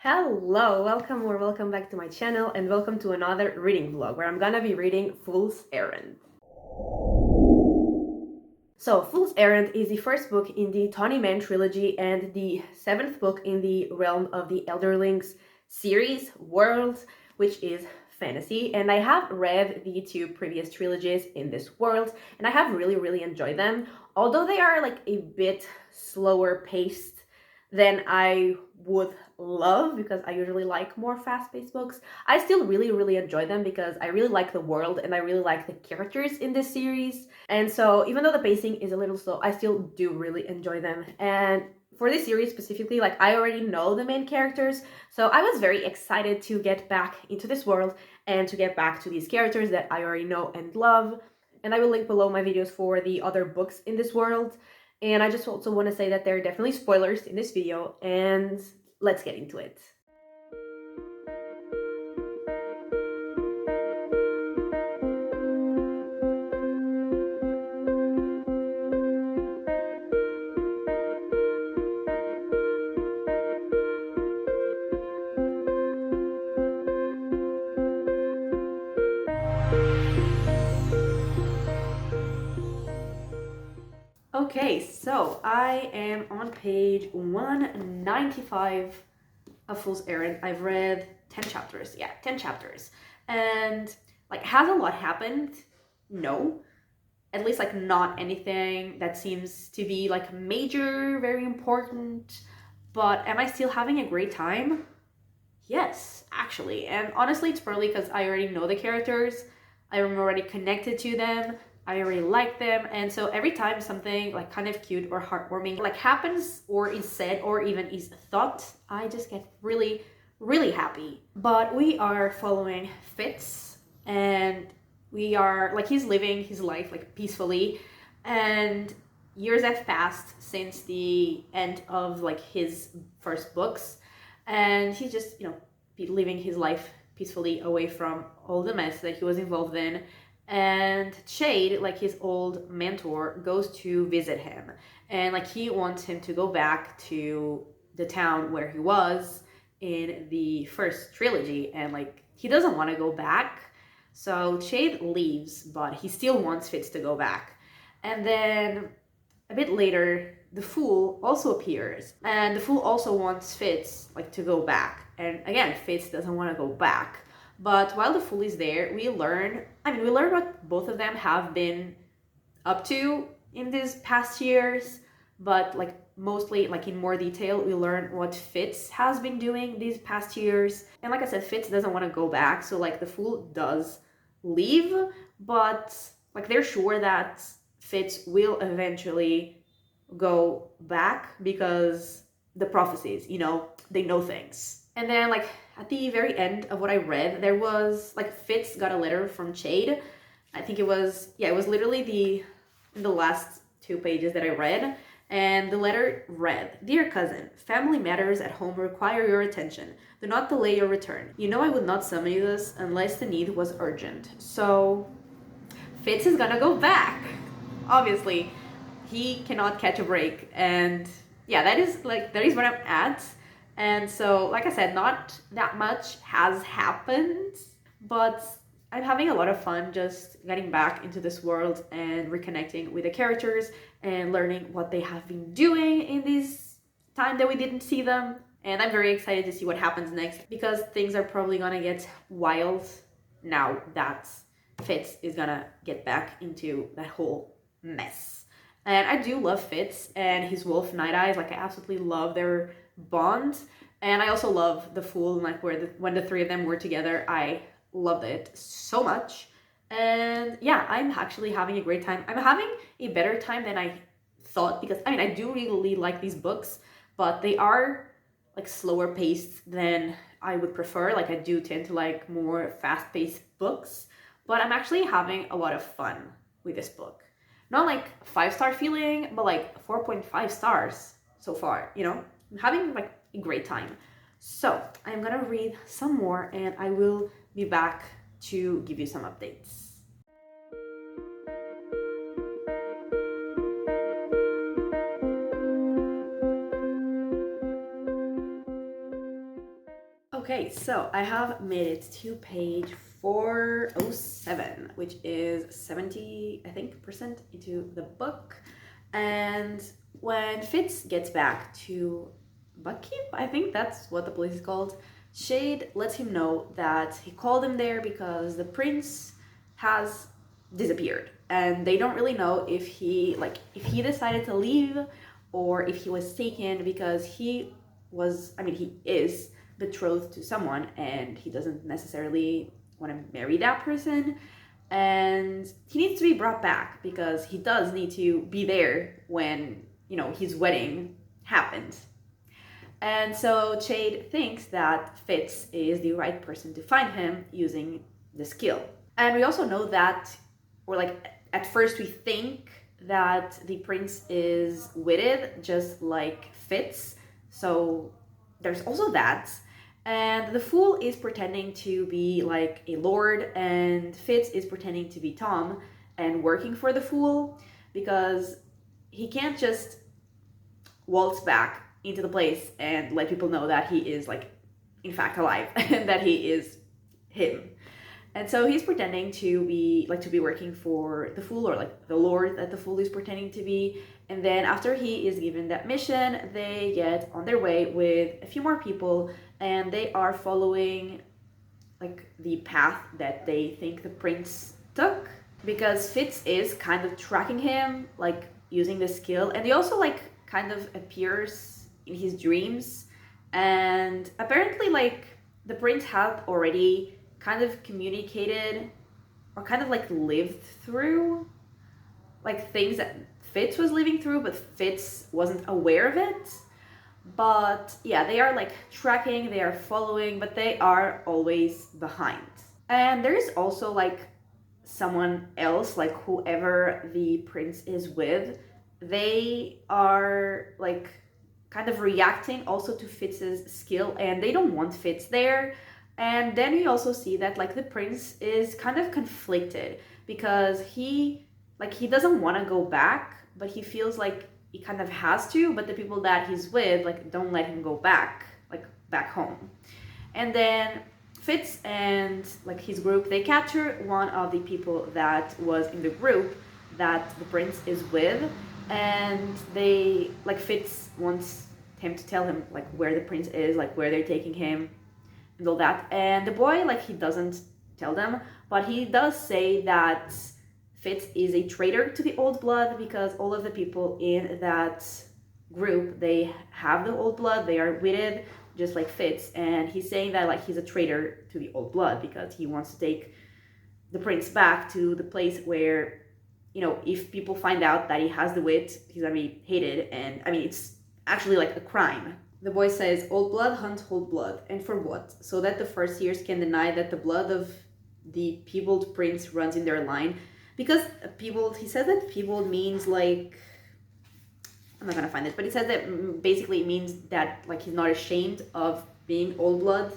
Hello, welcome back to my channel and welcome to another reading vlog where I'm gonna be reading Fool's Errand. So, Fool's Errand is the first book in the Tawny Man trilogy and the seventh book in the Realm of the Elderlings series, world, which is fantasy. And I have read the two previous trilogies in this world and I have really enjoyed them. Although they are like a bit slower paced than I would love, because I usually like more fast-paced books. I still really enjoy them because I really like the world and I really like the characters in this series. And so even though the pacing is a little slow, I still do really enjoy them. And for this series specifically, like, I already know the main characters, so I was very excited to get back into this world and to get back to these characters that I already know and love. And I will link below my videos for the other books in this world. And I just also want to say that there are definitely spoilers in this video, and let's get into it. Okay, so I am on page 195 of Fool's Errand. I've read 10 chapters. Yeah, 10 chapters. And, like, has a lot happened? No. At least, like, not anything that seems to be, like, major, very important. But am I still having a great time? Yes, actually. And honestly, it's probably because I already know the characters. I'm already connected to them. I already like them. And so every time something like kind of cute or heartwarming like happens or is said or even is thought, I just get really happy. But we are following Fitz, and we are like, he's living his life like peacefully, and years have passed since the end of like his first books, and he's just, living his life peacefully away from all the mess that he was involved in. And Shade, like his old mentor, goes to visit him, and like he wants him to go back to the town where he was in the first trilogy, and like he doesn't want to go back. So Shade leaves, but he still wants Fitz to go back. And then a bit later, the Fool also appears, and the Fool also wants Fitz like to go back. And again, Fitz doesn't want to go back. But while the Fool is there, we learn what both of them have been up to in these past years, but like mostly like in more detail, we learn what Fitz has been doing these past years. And like I said, Fitz doesn't want to go back, so like the Fool does leave, but like they're sure that Fitz will eventually go back because the prophecies, they know things. And then like at the very end of what I read, there was like Fitz got a letter from Shade. I think it was literally the last 2 pages that I read. And the letter read, "Dear cousin, family matters at home require your attention. Do not delay your return. You know I would not summon you this unless the need was urgent." So Fitz is gonna go back. Obviously, he cannot catch a break. And yeah, that is where I'm at. And so, like I said, not that much has happened, but I'm having a lot of fun just getting back into this world and reconnecting with the characters and learning what they have been doing in this time that we didn't see them. And I'm very excited to see what happens next, because things are probably gonna get wild now that Fitz is gonna get back into that whole mess. And I do love Fitz and his wolf Night Eyes. Like, I absolutely love their bond. And I also love the Fool, like when the three of them were together. I loved it so much. And yeah, I'm actually having a great time. I'm having a better time than I thought, because I do really like these books, but they are like slower paced than I would prefer. Like, I do tend to like more fast paced books, but I'm actually having a lot of fun with this book. Not like 5-star feeling, but like 4.5 stars so far, I'm having like a great time. So I'm gonna read some more and I will be back to give you some updates. Okay, so I have made it to page 407, which is 70, I think, percent into the book. And when Fitz gets back to Buckkeep, I think that's what the place is called, Shade lets him know that he called him there because the prince has disappeared. And they don't really know if he decided to leave or if he was taken, because he is betrothed to someone and he doesn't necessarily want to marry that person, and he needs to be brought back because he does need to be there when his wedding happens. And so Chade thinks that Fitz is the right person to find him using the skill. And we also know that, or like at first we think that the prince is witted just like Fitz, so there's also that. And the fool is pretending to be like a lord, and Fitz is pretending to be Tom and working for the fool, because he can't just waltz back into the place and let people know that he is like in fact alive and that he is him. And so he's pretending to be working for the fool, or like the lord that the fool is pretending to be. And then after he is given that mission, they get on their way with a few more people, and they are following like the path that they think the prince took, because Fitz is kind of tracking him, like using the skill, and he also like kind of appears in his dreams. And apparently like the prince had already kind of communicated or kind of like lived through like things that Fitz was living through, but Fitz wasn't aware of it. But yeah, they are like tracking, they are following, but they are always behind. And there's also like someone else, like whoever the prince is with, they are like kind of reacting also to Fitz's skill, and they don't want Fitz there. And then we also see that like the prince is kind of conflicted, because he doesn't want to go back, but he feels like he kind of has to, but the people that he's with like don't let him go back, like back home. And then Fitz and like his group, they capture one of the people that was in the group that the prince is with, and they like Fitz wants him to tell him like where the prince is, like where they're taking him and all that. And the boy, like, he doesn't tell them, but he does say that Fitz is a traitor to the old blood, because all of the people in that group, they have the old blood, they are witted just like Fitz, and he's saying that like he's a traitor to the old blood because he wants to take the prince back to the place where, if people find out that he has the wit, he's gonna be hated. And I mean, it's actually like a crime. The boy says, old blood hunts old blood, and for what? So that the first years can deny that the blood of the peopled prince runs in their line. Because peopled, he says that peopled means like, I'm not gonna find it, but he says that basically it means that like he's not ashamed of being old blood.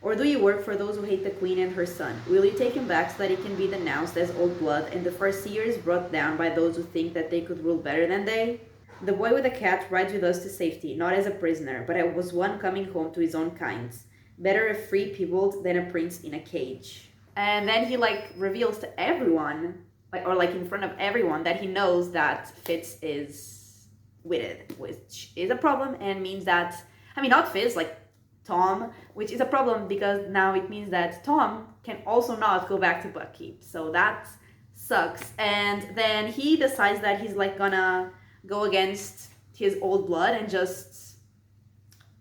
Or do you work for those who hate the queen and her son? Will you take him back so that he can be denounced as old blood and the first years brought down by those who think that they could rule better than they? The boy with the cat rides with us to safety, not as a prisoner, but as was one coming home to his own kind. Better a free peopled than a prince in a cage. And then he like reveals to everyone, or in front of everyone, that he knows that Fitz is witted, which is a problem, and means that, not Fitz, like Tom, which is a problem because now it means that Tom can also not go back to Buckkeep. So that sucks. And then he decides that he's like gonna go against his old blood and just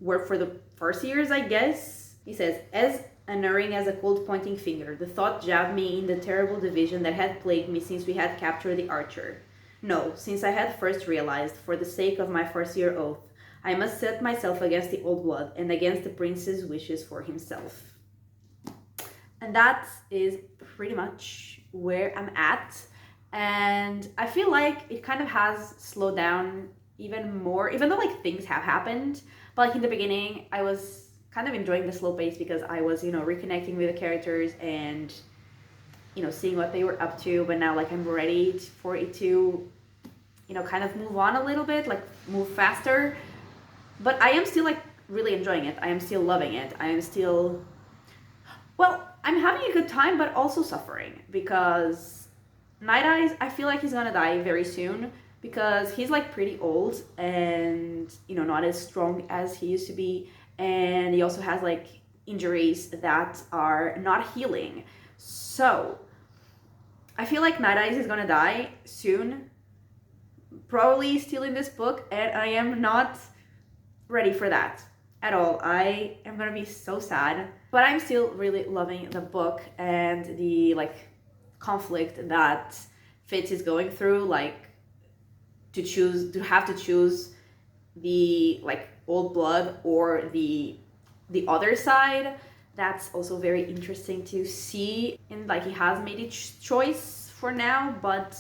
work for the first years, I guess. He says, as unerring as a cold pointing finger, the thought jabbed me in the terrible division that had plagued me since we had captured the archer. No, since I had first realized, for the sake of my first year oath, I must set myself against the old blood and against the prince's wishes for himself. And that is pretty much where I'm at. And I feel like it kind of has slowed down even more, even though like things have happened. But like in the beginning, I was kind of enjoying the slow pace because I was, reconnecting with the characters and, seeing what they were up to. But now like I'm ready for it to, kind of move on a little bit, like move faster. But I am still like really enjoying it. I am still loving it. I am still, well, I'm having a good time, but also suffering because Night Eyes, I feel like he's gonna die very soon because he's like pretty old and, you know, not as strong as he used to be. And he also has like injuries that are not healing. So I feel like Night Eyes is gonna die soon, probably still in this book, and I am not ready for that at all. I am gonna be so sad, but I'm still really loving the book and the like conflict that Fitz is going through, like to have to choose the like old blood or the other side. That's also very interesting to see, and like he has made a choice for now, but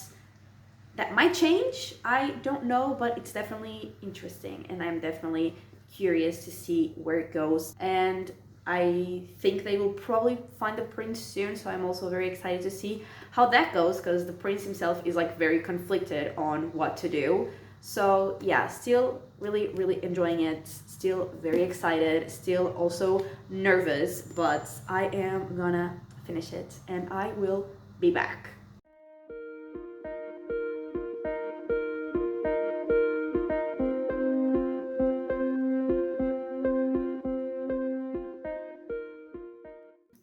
that might change. I don't know, but it's definitely interesting, and I'm definitely curious to see where it goes. And I think they will probably find the prince soon, so I'm also very excited to see how that goes because the prince himself is like very conflicted on what to do. So yeah, still really, really enjoying it, still very excited, still also nervous, but I am gonna finish it and I will be back.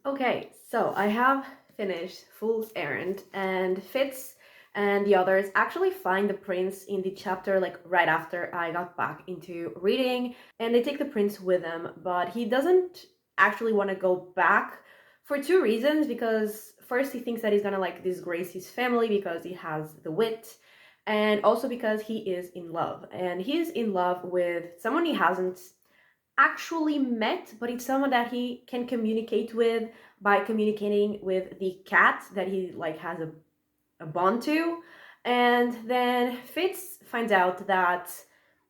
Okay, so I have finished Fool's Errand, and Fitz and the others actually find the prince in the chapter like right after I got back into reading, and they take the prince with them, but he doesn't actually want to go back for two reasons. Because first, he thinks that he's gonna like disgrace his family because he has the wit, and also because he is in love, and he's in love with someone he hasn't actually met, but it's someone that he can communicate with by communicating with the cat that he like has a bond to. And then Fitz finds out that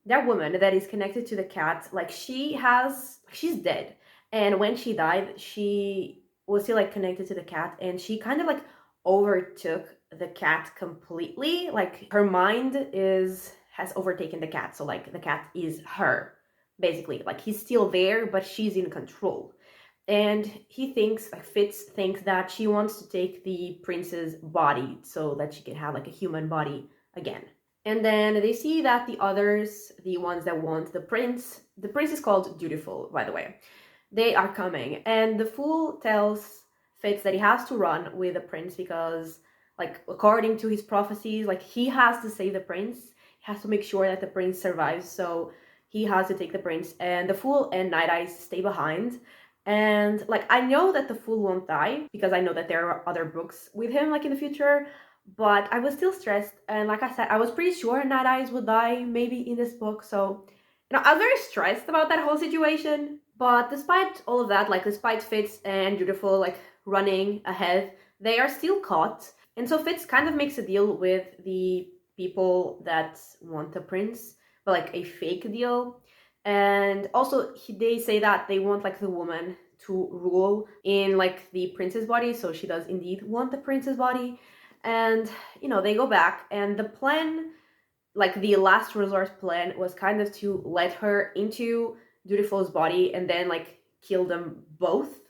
that woman that is connected to the cat, like she's dead. And when she died, she was still like connected to the cat, and she kind of like overtook the cat completely. Like her mind is has overtaken the cat. So like the cat is her, basically. Like he's still there, but she's in control. And he thinks, like Fitz thinks that she wants to take the prince's body so that she can have like a human body again. And then they see that the others, the ones that want the prince is called Dutiful, by the way, they are coming. And the fool tells Fitz that he has to run with the prince because, like, according to his prophecies, like, he has to save the prince. He has to make sure that the prince survives. So he has to take the prince. And the fool and Night Eyes stay behind. And, like, I know that the fool won't die because I know that there are other books with him, like, in the future. But I was still stressed. And like I said, I was pretty sure Night Eyes would die maybe in this book. So, you know, I was very stressed about that whole situation. But despite all of that, like despite Fitz and Dutiful like running ahead, they are still caught. And so Fitz kind of makes a deal with the people that want the prince, but like a fake deal. And also they say that they want like the woman to rule in like the prince's body. So she does indeed want the prince's body. And, you know, they go back, and the plan, like the last resort plan, was kind of to let her into Dutiful's body and then like kill them both,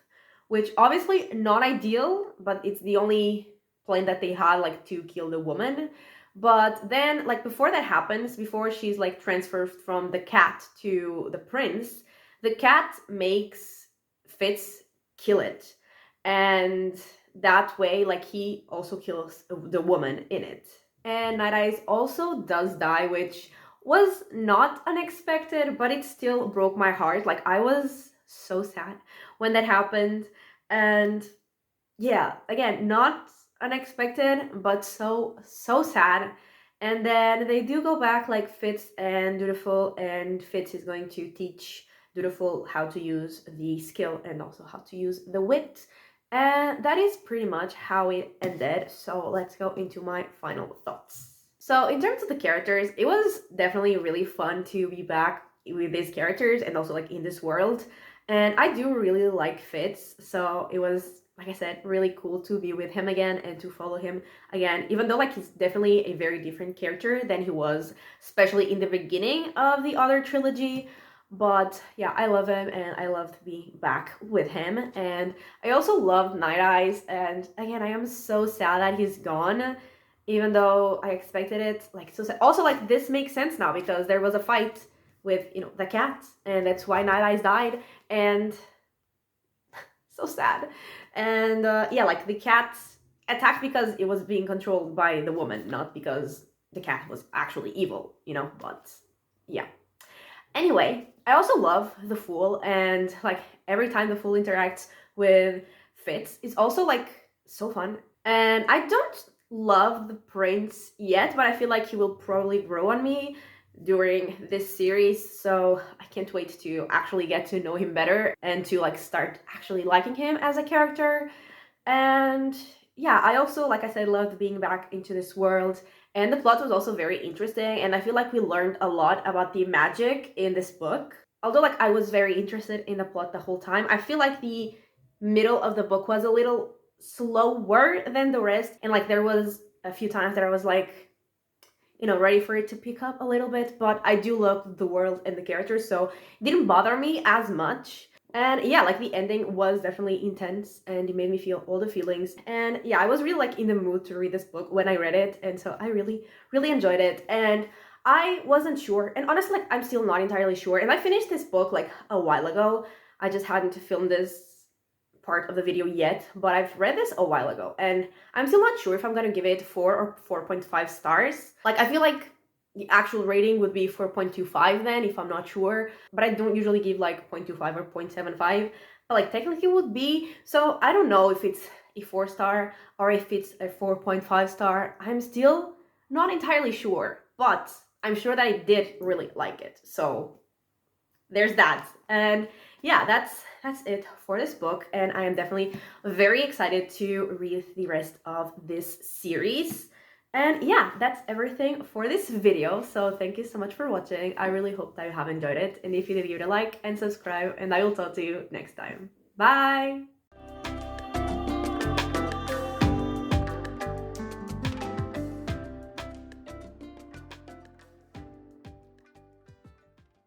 which obviously not ideal, but it's the only plan that they had, like to kill the woman. But then, like before that happens, before she's like transferred from the cat to the prince, the cat makes Fitz kill it, and that way like he also kills the woman in it. And Night Eyes also does die, which was not unexpected, but it still broke my heart. Like, I was so sad when that happened. And yeah, again, not unexpected, but so, so sad. And then they do go back, like Fitz and Dutiful, and Fitz is going to teach Dutiful how to use the skill and also how to use the wit. And that is pretty much how it ended. So let's go into my final thoughts. So in terms of the characters, it was definitely really fun to be back with these characters and also like in this world. And I do really like Fitz, so it was, like I said, really cool to be with him again and to follow him again, even though like he's definitely a very different character than he was, especially in the beginning of the other trilogy. But yeah, I love him and I loved being back with him. And I also love Night Eyes. And again, I am so sad that he's gone, even though I expected it. Like, so sad. Also, like, this makes sense now because there was a fight with, the cat, and that's why Night Eyes died. And so sad. And yeah, like, the cat attacked because it was being controlled by the woman, not because the cat was actually evil. But yeah. Anyway, I also love the Fool, and like every time the Fool interacts with Fitz, it's also like so fun. And I don't love the Prince yet, but I feel like he will probably grow on me during this series, so I can't wait to actually get to know him better and to like start actually liking him as a character. And yeah, I also, like I said, loved being back into this world. And the plot was also very interesting. And I feel like we learned a lot about the magic in this book. Although, like, I was very interested in the plot the whole time, I feel like the middle of the book was a little slower than the rest. And, like, there was a few times that I was like, ready for it to pick up a little bit. But I do love the world and the characters, so it didn't bother me as much. And yeah, like the ending was definitely intense and it made me feel all the feelings. And yeah, I was really like in the mood to read this book when I read it. And so I really, really enjoyed it. And I wasn't sure. And honestly, like, I'm still not entirely sure. And I finished this book like a while ago. I just hadn't filmed this part of the video yet, but I've read this a while ago. And I'm still not sure if I'm gonna give it 4 or 4.5 stars. Like, I feel like the actual rating would be 4.25 then, if I'm not sure. But I don't usually give like 0.25 or 0.75. But like technically it would be. So I don't know if it's a 4-star or if it's a 4.5 star. I'm still not entirely sure. But I'm sure that I did really like it. So there's that. And yeah, that's it for this book. And I am definitely very excited to read the rest of this series. And yeah, that's everything for this video. So thank you so much for watching. I really hope that you have enjoyed it. And if you did, give it a like and subscribe. And I will talk to you next time. Bye!